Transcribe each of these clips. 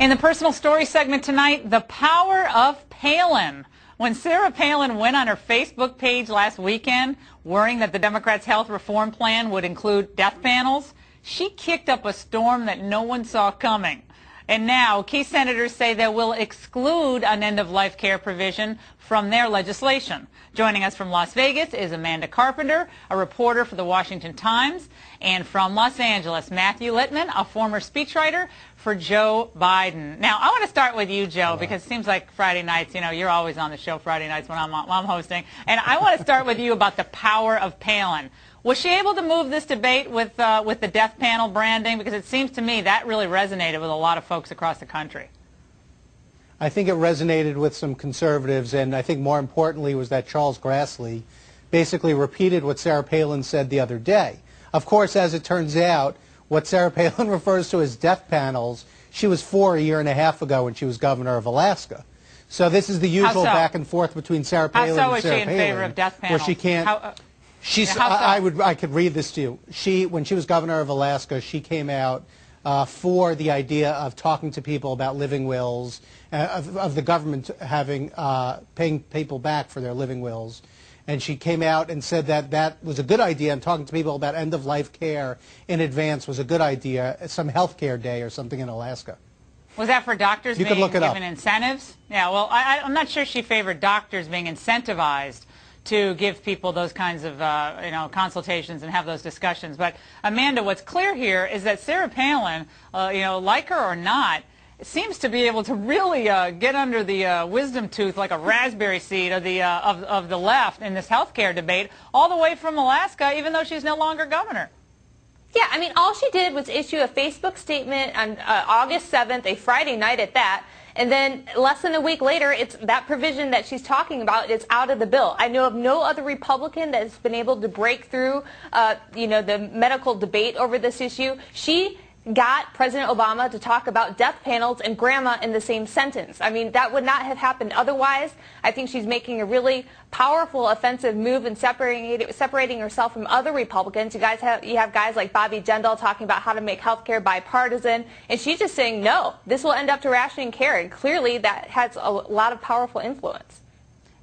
In the personal story segment tonight, the power of Palin. When Sarah Palin went on her Facebook page last weekend, worrying that the Democrats' health reform plan would include death panels, she kicked up a storm that no one saw coming. And now, key senators say they will exclude an end-of-life care provision from their legislation. Joining us from Las Vegas is Amanda Carpenter, a reporter for the Washington Times, and from Los Angeles, Matthew Littman, a former speechwriter for Joe Biden. Now, I want to start with you, Joe, because it seems like Friday nights, you're always on the show Friday nights when I'm hosting. And I want to start with you about the power of Palin. Was she able to move this debate with the death panel branding? Because it seems to me that really resonated with a lot of folks across the country. I think it resonated with some conservatives, and I think more importantly was that Charles Grassley basically repeated what Sarah Palin said the other day. Of course, as it turns out, what Sarah Palin refers to as death panels, she was for a year and a half ago when she was governor of Alaska. So this is the usual back and forth between Sarah Palin and Sarah Palin. How so is she in favor of death panels? Where she can't. I could read this to you. When she was governor of Alaska, she came out for the idea of talking to people about living wills, of the government paying people back for their living wills. And she came out and said that that was a good idea, and talking to people about end-of-life care in advance was a good idea, some health care day or something in Alaska. Was that for doctors being given incentives? Yeah, well, I'm not sure she favored doctors being incentivized to give people those kinds of consultations and have those discussions. But Amanda, what's clear here is that Sarah Palin, like her or not, seems to be able to really get under the wisdom tooth like a raspberry seed of the left in this health care debate, all the way from Alaska, even though she's no longer governor. Yeah, I mean, all she did was issue a Facebook statement on August 7th, a Friday night at that. And then less than a week later, it's that provision that she's talking about is out of the bill. I know of no other Republican that has been able to break through, the medical debate over this issue. She got President Obama to talk about death panels and grandma in the same sentence. I mean, that would not have happened otherwise. I think she's making a really powerful offensive move and separating herself from other Republicans. You have guys like Bobby Jindal talking about how to make health care bipartisan, and she's just saying, no, this will end up to rationing care, and clearly that has a lot of powerful influence.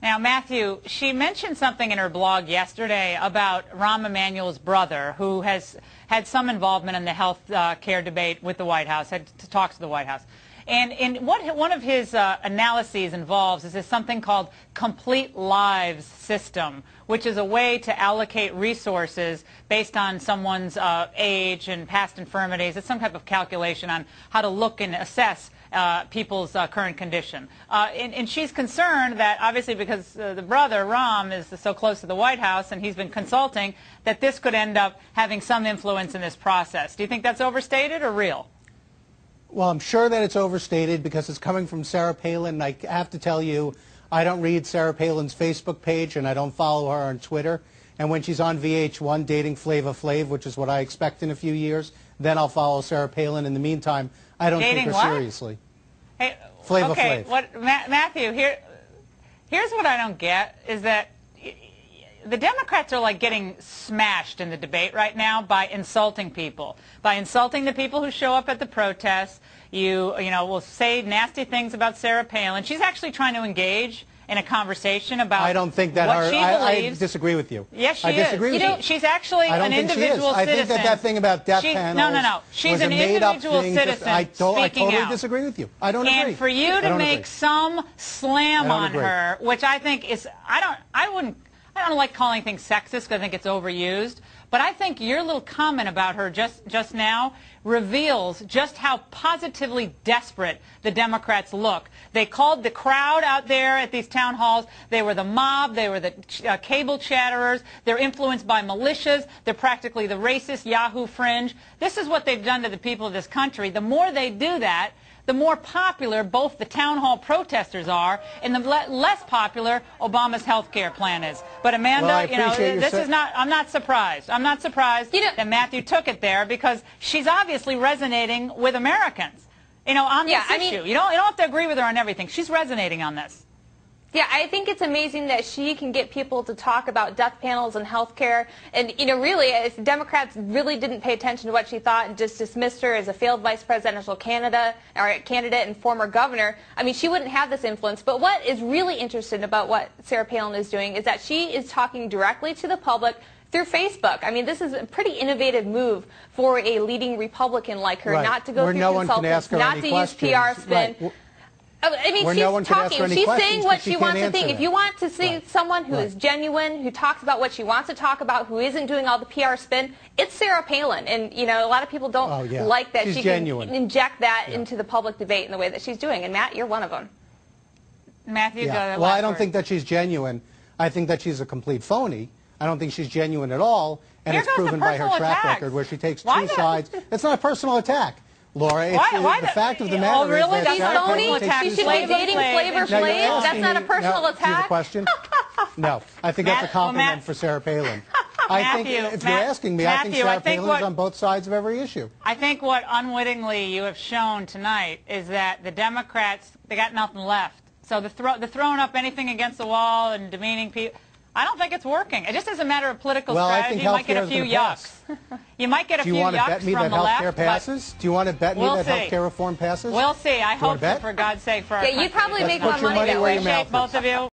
Now, Matthew, she mentioned something in her blog yesterday about Rahm Emanuel's brother, who has had some involvement in the health care debate with the White House, had talks to the White House. And what one of his analyses involves is something called complete lives system, which is a way to allocate resources based on someone's age and past infirmities. It's some type of calculation on how to look and assess people's current condition. And she's concerned that, obviously, because the brother, Rahm, is so close to the White House and he's been consulting, that this could end up having some influence in this process. Do you think that's overstated or real? Well, I'm sure that it's overstated because it's coming from Sarah Palin. I have to tell you, I don't read Sarah Palin's Facebook page and I don't follow her on Twitter. And when she's on VH1 dating Flava Flav, which is what I expect in a few years, then I'll follow Sarah Palin. In the meantime, I don't take her seriously. Hey, Flava okay, Flav. Matthew, here's what I don't get is that the Democrats are like getting smashed in the debate right now by insulting people, by insulting the people who show up at the protests. You will say nasty things about Sarah Palin. She's actually trying to engage in a conversation about I don't think that what she believes. I disagree with you. Yes, she I disagree is. with you. She's actually an individual citizen. I think that thing about death panels No. She's an individual citizen I totally speaking out. disagree with you. I don't agree. And for you to make some slam on her, which I think is, I don't like calling things sexist because I think it's overused, but I think your little comment about her just now reveals just how positively desperate the Democrats look. They called the crowd out there at these town halls. They were the mob. They were the cable chatterers. They're influenced by militias. They're practically the racist Yahoo fringe. This is what they've done to the people of this country. The more they do that, the more popular both the town hall protesters are and the less popular Obama's health care plan is. But Amanda, this is not, I'm not surprised. I'm not surprised that Matthew took it there because she's obviously resonating with Americans, on this issue. You don't have to agree with her on everything. She's resonating on this. Yeah, I think it's amazing that she can get people to talk about death panels and health care. And, you know, really, if Democrats really didn't pay attention to what she thought and just dismissed her as a failed vice presidential candidate and former governor, I mean, she wouldn't have this influence. But what is really interesting about what Sarah Palin is doing is that she is talking directly to the public through Facebook. I mean, this is a pretty innovative move for a leading Republican like her, not to go through consultants, not to use PR spin. Right. I mean, she's talking. She's saying what she wants to think. If you want to see someone who is genuine, who talks about what she wants to talk about, who isn't doing all the PR spin, it's Sarah Palin. And, you know, a lot of people don't like that she can inject that into the public debate in the way that she's doing. And, Matt, you're one of them. Matthew, go ahead. Well, I don't think that she's genuine. I think that she's a complete phony. I don't think she's genuine at all. And it's proven by her track record where she takes two sides. It's not a personal attack. Laura, the fact of the matter is that Sarah Palin takes she should be dating Flavor Flav. That's not a personal attack. Question? No, I think that's a compliment for Sarah Palin. I think if you're asking me, I think Sarah Palin is on both sides of every issue. I think what unwittingly you have shown tonight is that the Democrats, they got nothing left. So they're throwing up anything against the wall and demeaning people. I don't think it's working. It just is a matter of political strategy. You might get a few yucks. You might get a few yucks from the left. Do you want to bet me that health care reform passes? We'll see. I hope so, for God's sake. For our you probably make more money that way. Appreciate both of you.